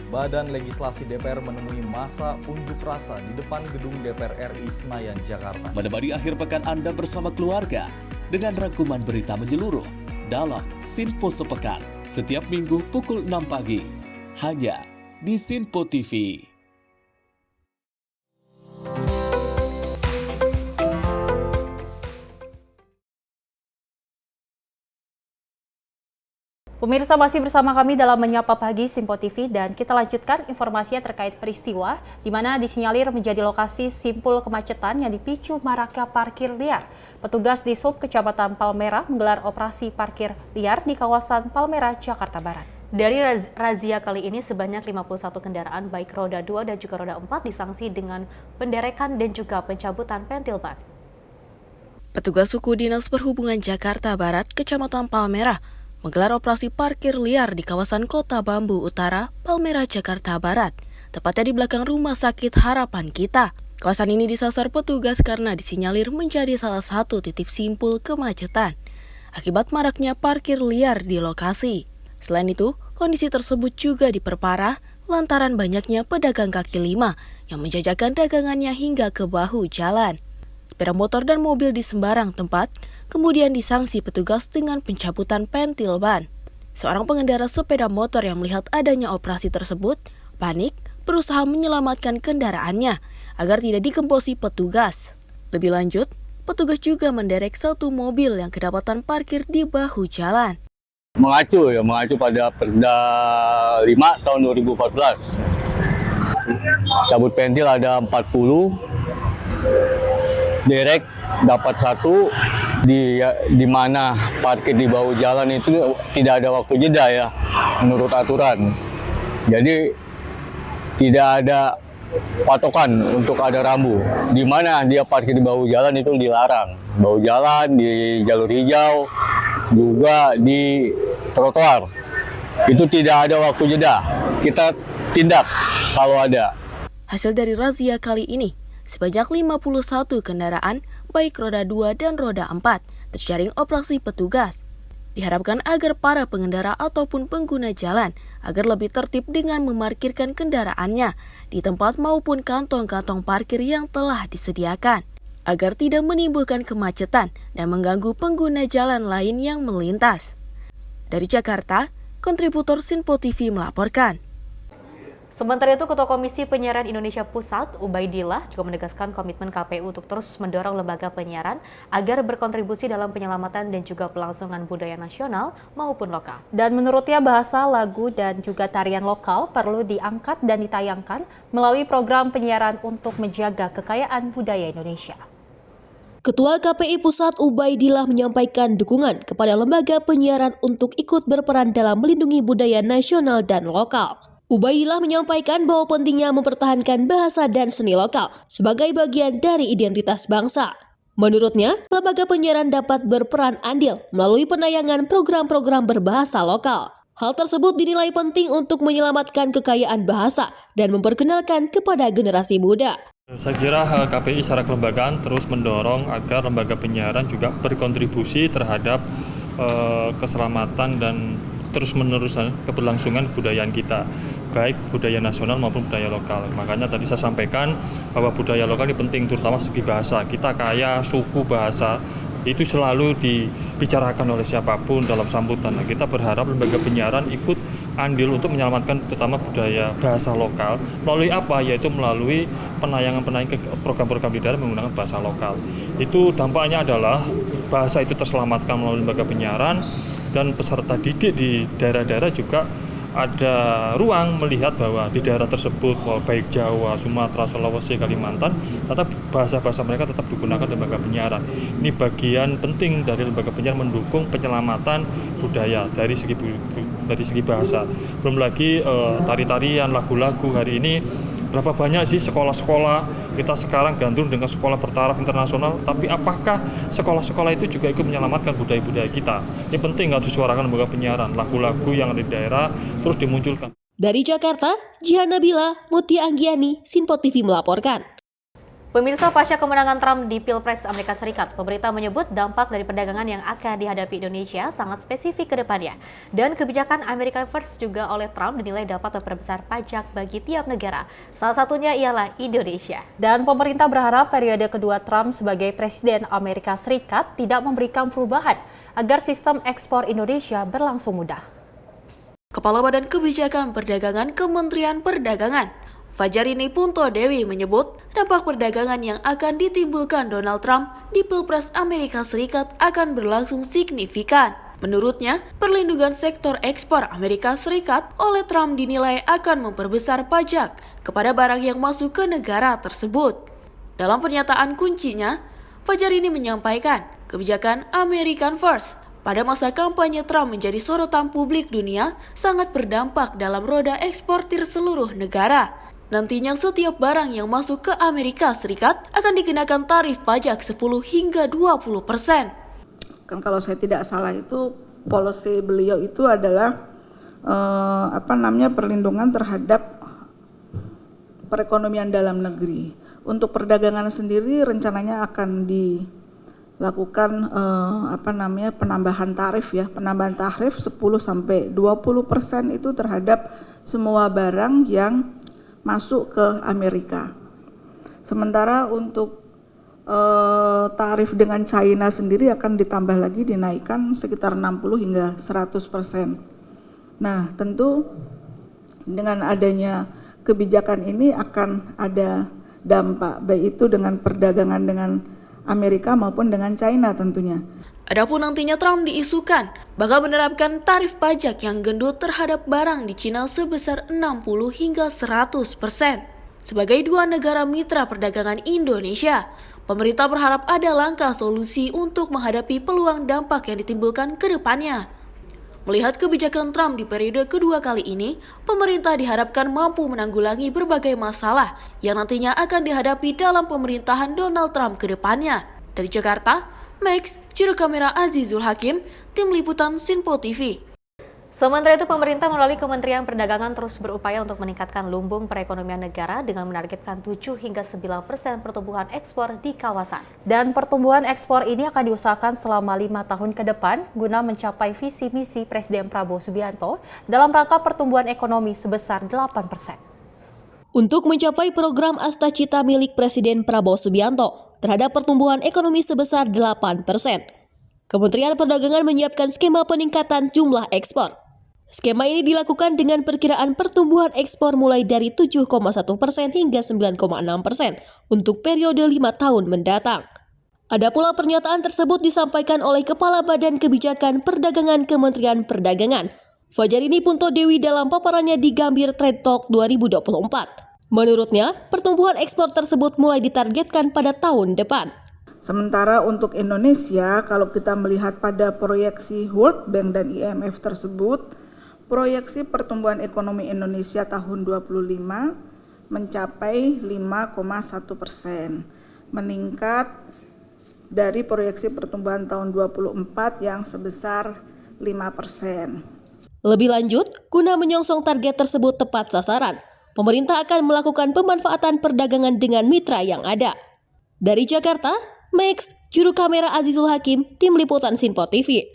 Badan Legislasi DPR menemui masa unjuk rasa di depan gedung DPR RI Senayan, Jakarta. Menemani akhir pekan Anda bersama keluarga dengan rangkuman berita menyeluruh dalam Sinpo Sepekan setiap Minggu pukul 6 pagi hanya di Sinpo TV. Pemirsa, masih bersama kami dalam Menyapa Pagi Sinpo TV dan kita lanjutkan informasinya terkait peristiwa di mana disinyalir menjadi lokasi simpul kemacetan yang dipicu maraknya parkir liar. Petugas di Sub Kecamatan Palmerah menggelar operasi parkir liar di kawasan Palmerah, Jakarta Barat. Dari razia kali ini sebanyak 51 kendaraan baik roda 2 dan juga roda 4 disanksi dengan penderekan dan juga pencabutan pentil ban. Petugas suku Dinas Perhubungan Jakarta Barat, Kecamatan Palmerah, menggelar operasi parkir liar di kawasan Kota Bambu Utara, Palmerah, Jakarta Barat, tepatnya di belakang Rumah Sakit Harapan Kita. Kawasan ini disasar petugas karena disinyalir menjadi salah satu titik simpul kemacetan akibat maraknya parkir liar di lokasi. Selain itu, kondisi tersebut juga diperparah lantaran banyaknya pedagang kaki lima yang menjajakan dagangannya hingga ke bahu jalan. Sepeda motor dan mobil di sembarang tempat kemudian disanksi petugas dengan pencabutan pentil ban. Seorang pengendara sepeda motor yang melihat adanya operasi tersebut panik berusaha menyelamatkan kendaraannya agar tidak digembosi petugas. Lebih lanjut, petugas juga menderek satu mobil yang kedapatan parkir di bahu jalan. Mengacu pada Perda 5 tahun 2014. Cabut pentil ada 40, derek dapat 1, di mana parkir di bahu jalan itu tidak ada waktu jeda ya, menurut aturan. Jadi tidak ada patokan untuk ada rambu. Di mana dia parkir di bahu jalan itu dilarang. Bahu jalan, di jalur hijau, juga di trotoar. Itu tidak ada waktu jeda. Kita tindak kalau ada. Hasil dari razia kali ini, sebanyak 51 kendaraan, baik roda 2 dan roda 4, terjaring operasi petugas. Diharapkan agar para pengendara ataupun pengguna jalan agar lebih tertib dengan memarkirkan kendaraannya di tempat maupun kantong-kantong parkir yang telah disediakan, agar tidak menimbulkan kemacetan dan mengganggu pengguna jalan lain yang melintas. Dari Jakarta, kontributor Sinpo TV melaporkan. Sementara itu, Ketua Komisi Penyiaran Indonesia Pusat, Ubaidillah, juga menegaskan komitmen KPU untuk terus mendorong lembaga penyiaran agar berkontribusi dalam penyelamatan dan juga pelangsungan budaya nasional maupun lokal. Dan menurutnya bahasa, lagu, dan juga tarian lokal perlu diangkat dan ditayangkan melalui program penyiaran untuk menjaga kekayaan budaya Indonesia. Ketua KPI Pusat Ubaidillah menyampaikan dukungan kepada lembaga penyiaran untuk ikut berperan dalam melindungi budaya nasional dan lokal. Ubaidillah menyampaikan bahwa pentingnya mempertahankan bahasa dan seni lokal sebagai bagian dari identitas bangsa. Menurutnya, lembaga penyiaran dapat berperan andil melalui penayangan program-program berbahasa lokal. Hal tersebut dinilai penting untuk menyelamatkan kekayaan bahasa dan memperkenalkan kepada generasi muda. Saya kira KPI secara kelembagaan terus mendorong agar lembaga penyiaran juga berkontribusi terhadap keselamatan dan terus-menerus keberlangsungan kebudayaan kita, baik budaya nasional maupun budaya lokal. Makanya tadi saya sampaikan bahwa budaya lokal ini penting, terutama segi bahasa. Kita kaya suku bahasa, itu selalu dibicarakan oleh siapapun dalam sambutan. Nah, kita berharap lembaga penyiaran ikut andil untuk menyelamatkan terutama budaya bahasa lokal. Melalui apa? Yaitu melalui penayangan program-program di daerah menggunakan bahasa lokal. Itu dampaknya adalah bahasa itu terselamatkan melalui lembaga penyiaran, dan peserta didik di daerah-daerah juga ada ruang melihat bahwa di daerah tersebut, baik Jawa, Sumatera, Sulawesi, Kalimantan, tetap bahasa-bahasa mereka tetap digunakan lembaga penyiaran. Ini bagian penting dari lembaga penyiaran mendukung penyelamatan budaya dari segi bahasa. Belum lagi tari-tarian, lagu-lagu hari ini. Berapa banyak sih sekolah-sekolah kita sekarang gandrung dengan sekolah bertaraf internasional, tapi apakah sekolah-sekolah itu juga ikut menyelamatkan budaya-budaya kita? Ini penting harus disuarakan lembaga penyiaran, lagu-lagu yang ada di daerah terus dimunculkan. Dari Jakarta, Jihan Nabila, Mutia Anggiani, Sinpo TV melaporkan. Pemirsa, pasca kemenangan Trump di Pilpres Amerika Serikat, pemerintah menyebut dampak dari perdagangan yang akan dihadapi Indonesia sangat spesifik ke depannya. Dan kebijakan America First juga oleh Trump dinilai dapat memperbesar pajak bagi tiap negara. Salah satunya ialah Indonesia. Dan pemerintah berharap periode kedua Trump sebagai Presiden Amerika Serikat tidak memberikan perubahan agar sistem ekspor Indonesia berlangsung mudah. Kepala Badan Kebijakan Perdagangan Kementerian Perdagangan, Fajarini Punto Dewi menyebut dampak perdagangan yang akan ditimbulkan Donald Trump di Pilpres Amerika Serikat akan berlangsung signifikan. Menurutnya, perlindungan sektor ekspor Amerika Serikat oleh Trump dinilai akan memperbesar pajak kepada barang yang masuk ke negara tersebut. Dalam pernyataan kuncinya, Fajarini menyampaikan kebijakan American First pada masa kampanye Trump menjadi sorotan publik dunia sangat berdampak dalam roda eksportir seluruh negara. Nantinya setiap barang yang masuk ke Amerika Serikat akan dikenakan tarif pajak 10 hingga 20%. Kan kalau saya tidak salah itu policy beliau itu adalah perlindungan terhadap perekonomian dalam negeri. Untuk perdagangan sendiri rencananya akan dilakukan penambahan tarif 10 sampai 20% itu terhadap semua barang yang masuk ke Amerika. Sementara untuk tarif dengan China sendiri akan ditambah lagi, dinaikkan sekitar 60 hingga 100%. Nah, tentu dengan adanya kebijakan ini akan ada dampak, baik itu dengan perdagangan dengan Amerika maupun dengan China tentunya. Adapun nantinya Trump diisukan bakal menerapkan tarif pajak yang gendut terhadap barang di Cina sebesar 60 hingga 100%. Sebagai dua negara mitra perdagangan Indonesia, pemerintah berharap ada langkah solusi untuk menghadapi peluang dampak yang ditimbulkan ke depannya. Melihat kebijakan Trump di periode kedua kali ini, pemerintah diharapkan mampu menanggulangi berbagai masalah yang nantinya akan dihadapi dalam pemerintahan Donald Trump ke depannya. Dari Jakarta, Max, juru kamera Azizul Hakim, tim liputan Sinpo TV. Sementara itu, pemerintah melalui Kementerian Perdagangan terus berupaya untuk meningkatkan lumbung perekonomian negara dengan menargetkan 7 hingga 9% pertumbuhan ekspor di kawasan. Dan pertumbuhan ekspor ini akan diusahakan selama 5 tahun ke depan guna mencapai visi misi Presiden Prabowo Subianto dalam rangka pertumbuhan ekonomi sebesar 8%. Untuk mencapai program Astacita milik Presiden Prabowo Subianto terhadap pertumbuhan ekonomi sebesar 8%, Kementerian Perdagangan menyiapkan skema peningkatan jumlah ekspor. Skema ini dilakukan dengan perkiraan pertumbuhan ekspor mulai dari 7,1% hingga 9,6% untuk periode 5 tahun mendatang. Ada pula pernyataan tersebut disampaikan oleh Kepala Badan Kebijakan Perdagangan Kementerian Perdagangan, Fajarini Punto Dewi dalam paparannya di Gambir Trade Talk 2024. Menurutnya, pertumbuhan ekspor tersebut mulai ditargetkan pada tahun depan. Sementara untuk Indonesia, kalau kita melihat pada proyeksi World Bank dan IMF tersebut, proyeksi pertumbuhan ekonomi Indonesia tahun 2025 mencapai 5,1%, meningkat dari proyeksi pertumbuhan tahun 2024 yang sebesar 5%. Lebih lanjut, guna menyongsong target tersebut tepat sasaran, pemerintah akan melakukan pemanfaatan perdagangan dengan mitra yang ada. Dari Jakarta, Max, juru kamera Azizul Hakim, tim liputan Sinpo TV.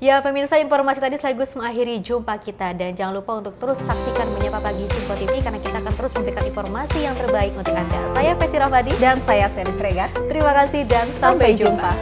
Ya pemirsa, informasi tadi sekaligus mengakhiri jumpa kita. Dan jangan lupa untuk terus saksikan Menyapa Pagi Sinpo TV karena kita akan terus memberikan informasi yang terbaik untuk Anda. Saya Festi Rafadi dan saya Senis Regar. Terima kasih dan sampai jumpa.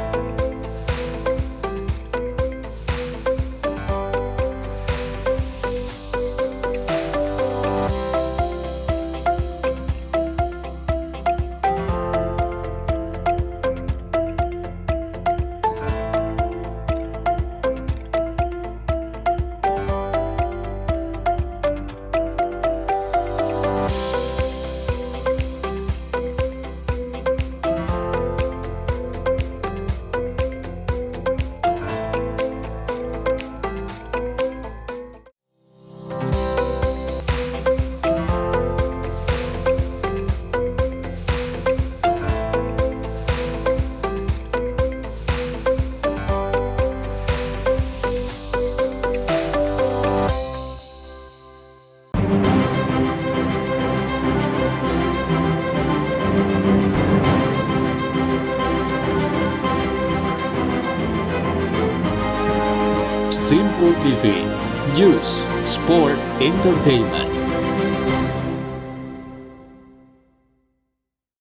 Sinpo TV, News, Sport, Entertainment.